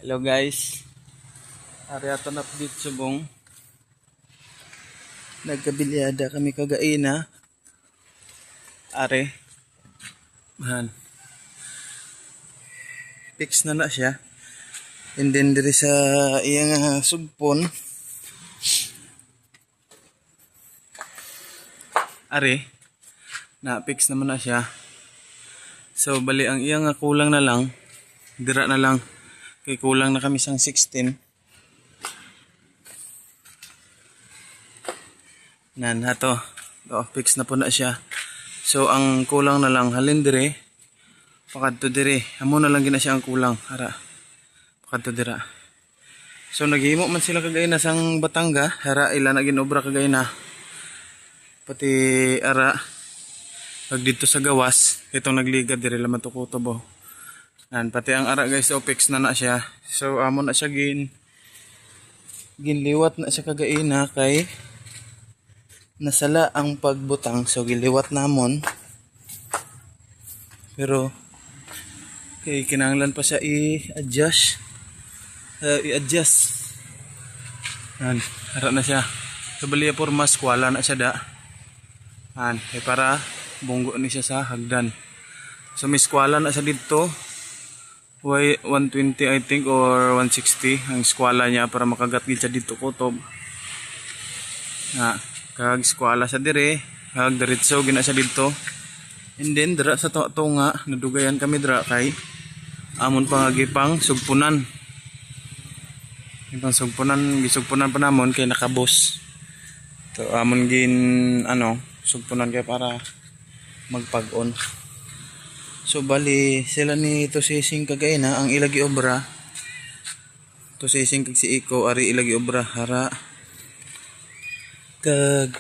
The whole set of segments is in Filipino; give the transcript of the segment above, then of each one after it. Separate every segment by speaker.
Speaker 1: Hello guys. Ari ato na update subong. Nagkabiliada kami kagaina. Are. Man. Fix na siya. And then diri sa iyang sugpon. Are. Na fix naman na siya. So bali ang iyang kulang na lang. Dira na lang. Kay kulang na kami sang 16. Nan hato. Fix na po na siya. So ang kulang na lang halin dire. Pakadto dire. Amo na lang gina siya ang kulang. Ara. Pakadto dira. So naghimo man sila kagayna sang Batanga. Hara ila na ginobra kagayna. Pati ara. Pag dito sa gawas. Itong nagligad dire laman to kutobo. Nan pati ang ara guys. So fix na siya. So amo na siya ginliwat na siya kagayna kay nasala ang pagbutang. So giliwat namon. Pero kay kinahanglan pa siya i-adjust. Yan, harap na siya. So baliya pormas kuwala na siya da. Yan, kay para bunggo ni siya sa hagdan. So may skwala na siya dito. 120 I think or 160 ang skwala niya para makagat gid siya dito kutob. Na kag skwala sa dire, kag diretso gina siya dito. And then dira sa to nga nadugayan kami dira kay amon pangagipang sugpunan. Ibang gisugpunan pa namon kay nakabos. To amon sugpunan kay para magpag-on. So bali sila ni Tosising kagayna ang ilagi obra. Tosising kag si Iko ari ilagi obra hara. Kag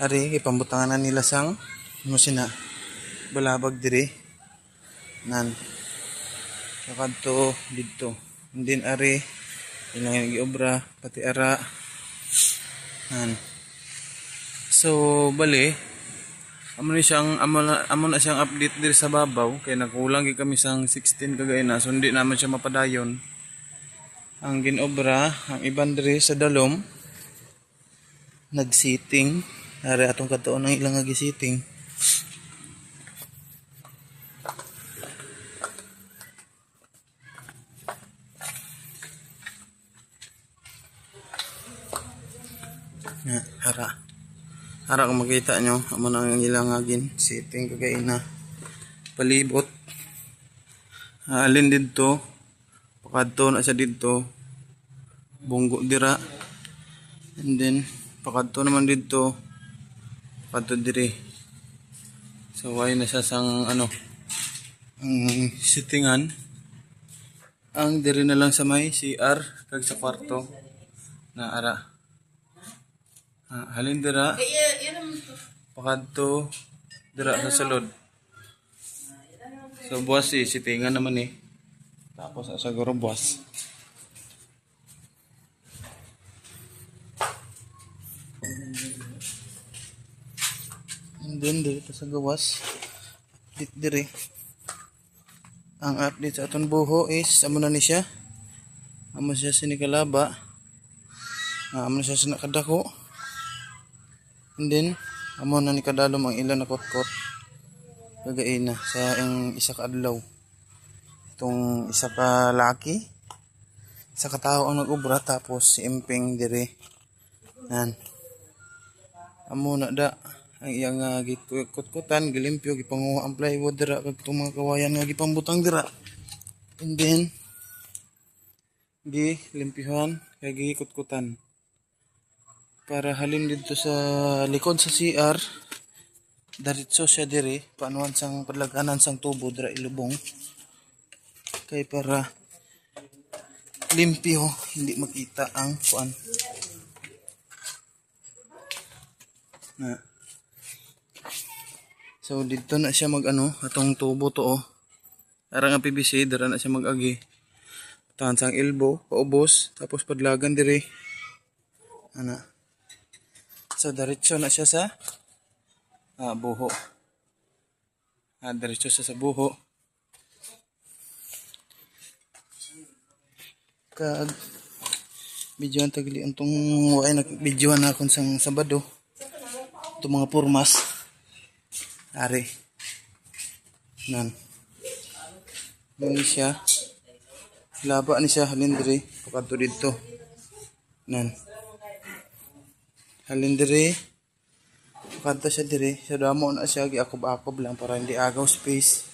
Speaker 1: ari ipambutangan nila sang musina balabag diri nan sakadto didto din ari ilang giobra pati ara nan. So bali amo na siyang update diri sa babaw kay nakulang gid kami sang 16 kagayna so hindi naman siya mapadayon ang ginobra ang iban diri sa dalom nagsiting ari atong katuon ang ilang gisiting. Hara kung makita nyo amo na ang ilang agin sitting kagayna palibot alin didto pakadto na siya didto bunggo dira and then pakadto naman didto pakadto diri. So why na siya sang ang sittingan ang diri na lang sa may CR kag sa kwarto na ara. Halin dira pakadto dira sa sulod. So buwas sitingan naman tapos siguro buwas. And then dito sa gawas diri ang update sa aton buho is amo na ni siya. Amo siya sinikalaba. Amo na siya sinakadako. And then amo na ni kadalom ang ilan na kotkot kagaina sa ang isa ka adlaw. Itong isa ka laki, isa ka tao ang nag-ubra tapos si Imping dire. Nan. Amo na da ang iyang gikotkotan, gilimpyo, gipanguha ang plywood dira kag itong mga kawayan nga gipambutang dira. And then gilimpyuhan kag gikotkotan. Para halin dito sa likod sa CR diretso siya dire paanuhan sang padlaganan sang tubo dira ilubong kay para limpyo hindi makita ang kuan na. So dito na siya atong tubo to arang ang PVC dira na siya mag-agi tahan sang elbow paubos tapos padlagan dire ana. So diretso na siya sa buho. Diretso siya sa buho. kag videoan tagli antong way nag videoan na akon sang Sabado. Ito mga purmas. Ari. Nan. Yan siya. Laba ni siya halin diri pakadto didto. Nan. Halin diri. Pakadto siya diri. Sa damo na siya giakob-akob lang para hindi agaw space.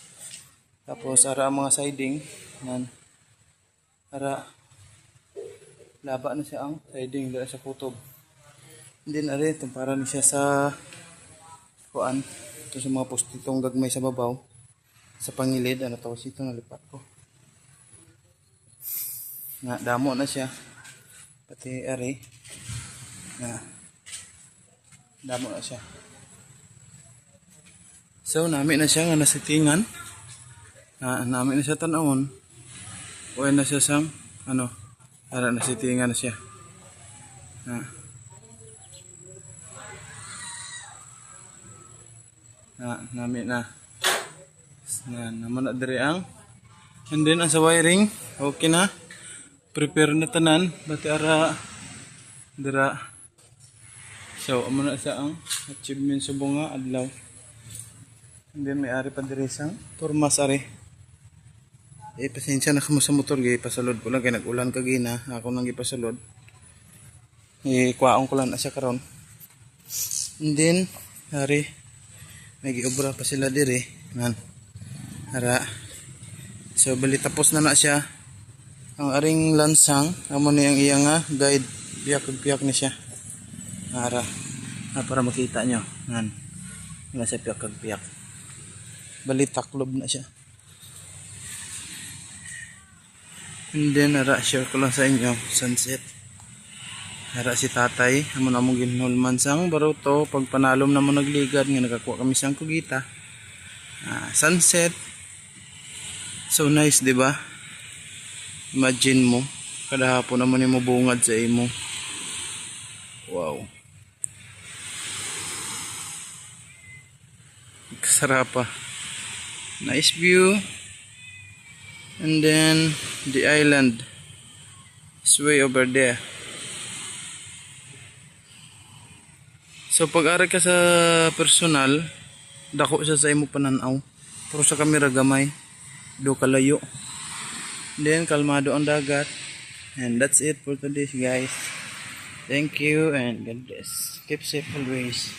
Speaker 1: Tapos ara ang mga siding. Nan. Ara laba na siya ang siding dira sa kutob. Hindi na rin para ni siya sa kuan. Ito sa mga postitong gagmay sa babaw. Sa pangilid ano tawag ito nalipat ko. Nga damo na siya. Pati ari. Na damo na siya. So namin na siya nga nasitingan. Namin na siya tanawon. Uwi na siya sang ano. Para nasitingan na siya. Namin na. Naman na diri ang. And then ang sa wiring, okay na. Prepare na tanan, bati ara dira. So amo na sa ang achievement sa bunga adlaw. And then may ari pa diri sang turmas ari. Pasensya na kamo sa motor gay pasalod ko lang kay nag-ulan kagina, ako nang gipasalod. Kuwaon ko lang na siya karon. And then ari may giobra pa sila diri, man. Ara. So bali tapos na siya. Ang aring lansang, amo ni ang iya nga guide, piyak ni siya. Ara. Para makita nyo. Nan. Nga siya piyak. Bali taklob na siya. And then ara share ko lang sa inyo sunset. Ara si tatay, amo na mong ginhulman sang baruto pag panalom na mo nagligad nga nakakuha kami sang kugita. Sunset. So nice, di ba? Imagine mo, kada hapon naman mo bungad sa imo. Wow. Kasarapa. Nice view. And then the island is way over there. So pag-ari ka sa personal, dako siya sa imo pananaw. Pero sa kamera gamay, do kalayo. Then kalmado ang dagat. And that's it for today guys. Thank you and God bless. Keep safe always.